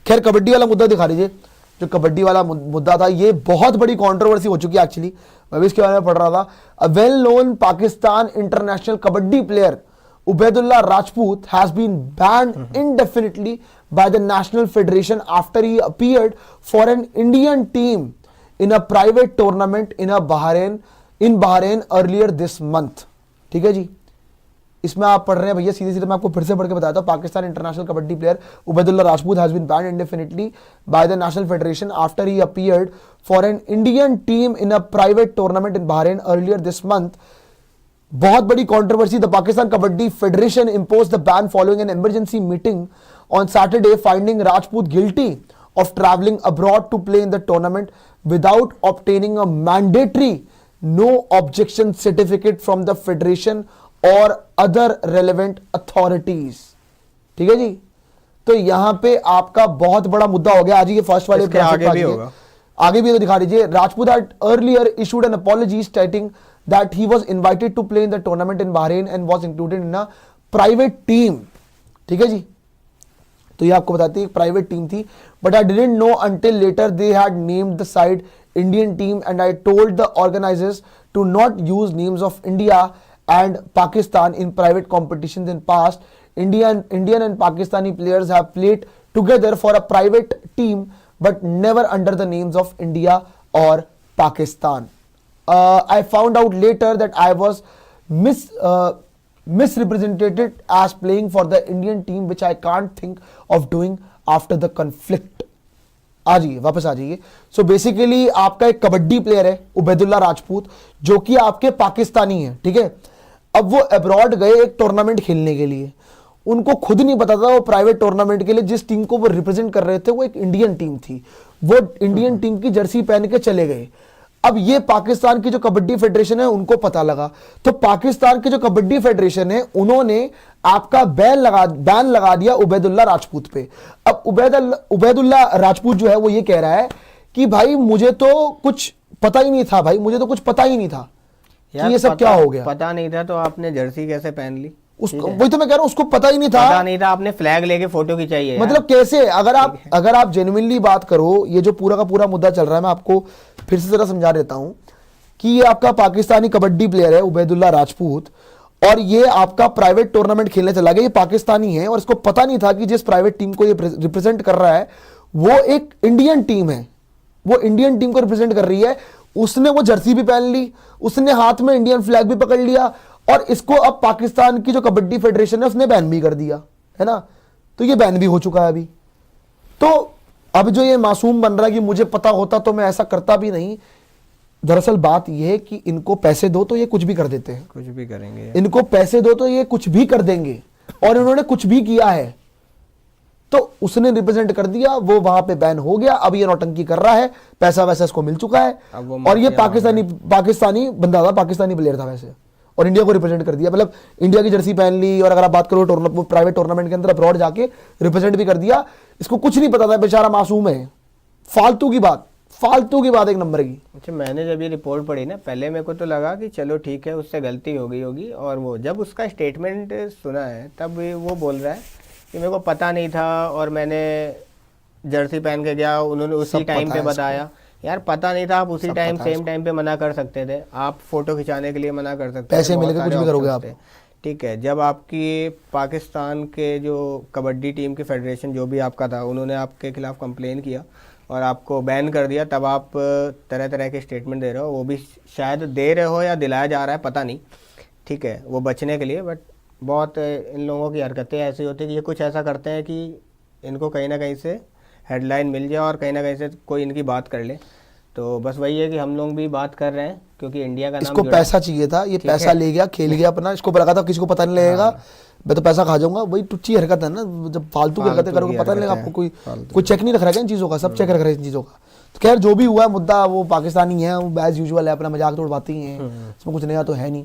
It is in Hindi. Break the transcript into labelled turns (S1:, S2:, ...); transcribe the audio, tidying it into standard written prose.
S1: खैर कबड्डी वाला मुद्दा दिखा दीजिए, जो कबड्डी वाला मुद्दा था, ये बहुत बड़ी कंट्रोवर्सी हो चुकी है एक्चुअली, मैं भी इसके बारे में पढ़ रहा था। A well known Pakistan international kabaddi player Ubaidullah Rajput has been banned indefinitely by the National Federation after he appeared for an Indian team in a private tournament in Bahrain earlier this month। ठीक है जी, इसमें आप पढ़ रहे हैं भैया, सीधे सीधे मैं आपको फिर से पढ़ के बताता हूँ। Pakistan international kabaddi player Ubaidullah Rajput has been banned indefinitely by the National Federation after he appeared for an Indian team in a private tournament in Bahrain earlier this month। बहुत बड़ी controversy. The Pakistan kabaddi federation imposed the ban following an emergency meeting on Saturday, finding Rajput guilty of traveling abroad to play in the tournament without obtaining a mandatory no objection certificate from the federation or other relevant authorities। ठीक है जी, तो यहां पे आपका बहुत बड़ा मुद्दा हो गया आज। ये फर्स्ट वाले
S2: पे आगे भी होगा,
S1: आगे भी तो दिखा दीजिए। Rajput had earlier issued an apology stating that he was invited to play in the tournament in Bahrain and was included in a private team। ठीक है जी, तो ये आपको बताती है प्राइवेट टीम थी, but I didn't know until later they had named the side Indian team and I told the organizers to not use names of India and Pakistan in private competitions in past। Indian and Pakistani players have played together for a private team but never under the names of India or Pakistan। I found out later that I was misrepresented as playing for the Indian team which I can't think of doing after the conflict। आ जाइए, वापस आ जाइए। सो बेसिकली आपका एक कबड्डी प्लेयर है उबैदुल्ला राजपूत, जो कि आपके पाकिस्तानी है। ठीक है, अब वो अब्रॉड गए एक टूर्नामेंट खेलने के लिए, उनको खुद नहीं पता था वो प्राइवेट टूर्नामेंट के लिए जिस टीम को वो रिप्रेजेंट कर रहे थे वो एक इंडियन टीम थी। वो इंडियन टीम की जर्सी पहन के चले गए। अब ये पाकिस्तान की जो कबड्डी फेडरेशन है उनको पता लगा, तो पाकिस्तान की जो कबड्डी फेडरेशन है उन्होंने आपका बैन लगा दिया उबैदुल्ला राजपूत पे। अब उबैदुल्ला राजपूत जो है वो ये कह रहा है कि भाई मुझे तो कुछ पता ही नहीं था, भाई मुझे तो कुछ पता ही नहीं था कि ये सब क्या हो गया।
S2: पता नहीं था तो आपने जर्सी कैसे पहन ली?
S1: उसको वही तो मैं कह रहा हूँ, उसको पता ही नहीं था।
S2: पता नहीं था, आपने फ्लैग लेके फोटो खिंचाई है।
S1: मतलब कैसे, अगर आप जेन्युइनली बात करो, ये जो पूरा का पूरा मुद्दा चल रहा है, मैं आपको फिर से जरा समझा देता हूं कि ये आपका पाकिस्तानी कबड्डी प्लेयर है उबैदुल्ला राजपूत, और ये आपका प्राइवेट टूर्नामेंट खेलने चला गया। ये पाकिस्तानी है और इसको पता नहीं था कि जिस प्राइवेट टीम को ये रिप्रेजेंट कर रहा है वो एक इंडियन टीम है, वो इंडियन टीम को रिप्रेजेंट कर रही है। उसने वो जर्सी भी पहन ली, उसने हाथ में इंडियन फ्लैग भी पकड़ लिया, और इसको अब पाकिस्तान की जो कबड्डी फेडरेशन है उसने बैन भी कर दिया है ना। तो ये बैन भी हो चुका है अभी। तो अब जो ये मासूम बन रहा है कि मुझे पता होता तो मैं ऐसा करता भी नहीं, दरअसल बात यह है कि इनको पैसे दो तो ये कुछ भी कर देते हैं,
S2: कुछ भी करेंगे।
S1: इनको पैसे दो तो ये कुछ भी कर देंगे, और इन्होंने कुछ भी किया है। तो उसने रिप्रेजेंट कर दिया, वो वहां पे बैन हो गया, अब ये नौटंकी कर रहा है, पैसा वैसा इसको मिल चुका है, और ये पाकिस्तानी बंदा था, पाकिस्तानी प्लेयर था वैसे, और इंडिया को रिप्रेजेंट कर दिया। मतलब इंडिया की जर्सी पहन ली, और अगर आप बात करो प्राइवेट टूर्नामेंट के अंदर अब्रॉड जाके रिप्रेजेंट भी कर दिया। इसको कुछ नहीं पता था, बेचारा मासूम है। फालतू की बात एक नंबर की।
S2: अच्छा, मैंने जब ये रिपोर्ट पढ़ी ना, पहले मेरे को तो लगा कि चलो ठीक है, उससे गलती हो गई होगी, और वो जब उसका स्टेटमेंट सुना है तब वो बोल रहा है कि मेरे को पता नहीं था और मैंने जर्सी पहन के गया, उन्होंने उसी टाइम पे बताया। यार पता नहीं था, आप उसी टाइम सेम टाइम पे मना कर सकते थे, आप फोटो खिंचाने के लिए मना कर सकते थे,
S1: पैसे मिलेंगे कुछ भी करोगे आप।
S2: ठीक है, जब आपकी पाकिस्तान के जो कबड्डी टीम की फेडरेशन जो भी आपका था, उन्होंने आपके खिलाफ कंप्लेन किया और आपको बैन कर दिया, तब आप तरह तरह के स्टेटमेंट दे रहे हो, वो भी शायद दे रहे हो या दिलाया जा रहा है, पता नहीं। ठीक है, वो बचने के लिए, बट बहुत इन लोगों की हरकतें ऐसी होती है कि ये कुछ ऐसा करते हैं कि इनको कहीं ना कहीं से हेडलाइन मिल जाए और कहीं ना कहीं से कोई इनकी बात कर ले। तो बस वही है कि हम लोग भी बात कर रहे हैं क्योंकि इंडिया का नाम,
S1: इसको पैसा चाहिए था, ये पैसा ले गया, खेल गया अपना, इसको लगा था किसी को पता नहीं लगेगा, मैं तो पैसा खा जाऊंगा। वही टुच्ची हरकत है ना, जब फालतू की हरकतें करोगे पता नहीं लगेगा आपको, कोई चेक नहीं रख रहा है इन चीज़ों का, सब चेक रख रहे हैं इन चीज़ों का। तो खैर जो भी हुआ मुद्दा, वो पाकिस्तानी है, वो एज यूजुअल है, अपना मजाक तो उड़वाते ही हैं, इसमें कुछ नया तो है नहीं।